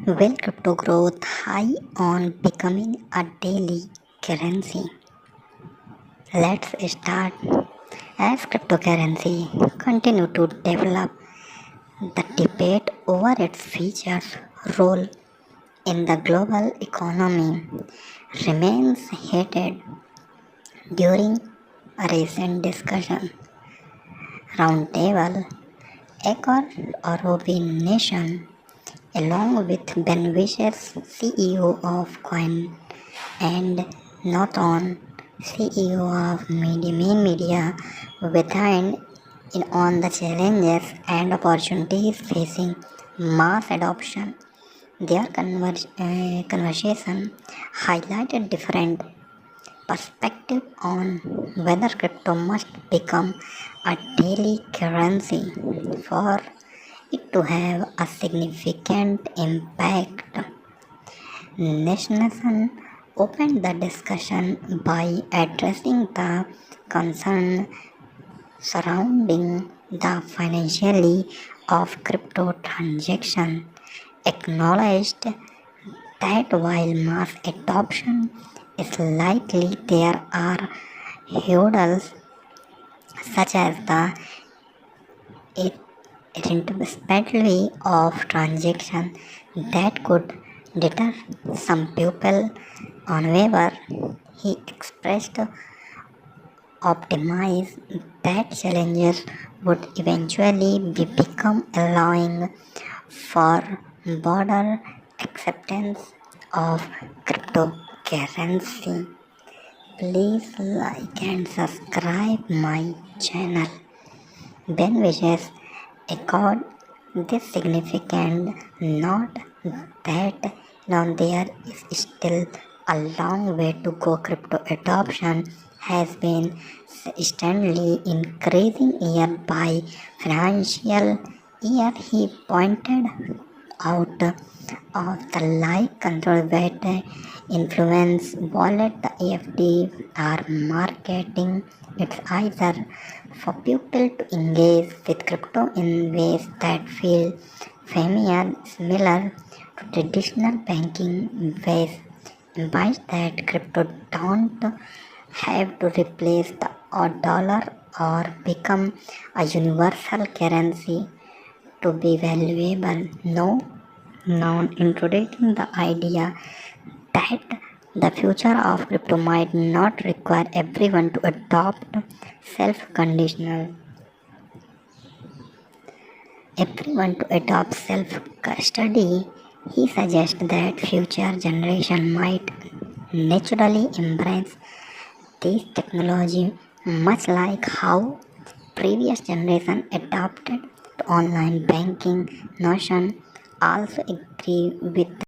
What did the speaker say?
Will crypto growth high on becoming a daily currency? Let's start. As cryptocurrency continue to develop, the debate over its features, role in the global economy remains heated. During a recent discussion roundtable, Ecor Orobi Nation, along with Ben Wishes, CEO of Coin, and Norton, CEO of Main Media, weighed in on the challenges and opportunities facing mass adoption. Their conversation highlighted different perspectives on whether crypto must become a daily currency for it to have a significant impact. Nation opened the discussion by addressing the concern surrounding the financially of crypto transactions, acknowledged that while mass adoption is likely, there are hurdles such as the irreversibility of transactions that could deter some people. However, he expressed optimism that challenges would eventually become allowing for broader acceptance of cryptocurrency. Please like and subscribe my channel. Ben wishes accord this significant note that now there is still a long way to go. Crypto adoption has been steadily increasing year by financial year. He pointed out of the like control that influence wallet the AFD are marketing it's either for people to engage with crypto in ways that feel familiar, similar to traditional banking ways, implies that crypto don't have to replace the dollar or become a universal currency to be valuable. No, now introducing the idea that the future of crypto might not require everyone to adopt self-custody. He suggests that future generation might naturally embrace this technology, much like how previous generation adopted to online banking. Notion also agree with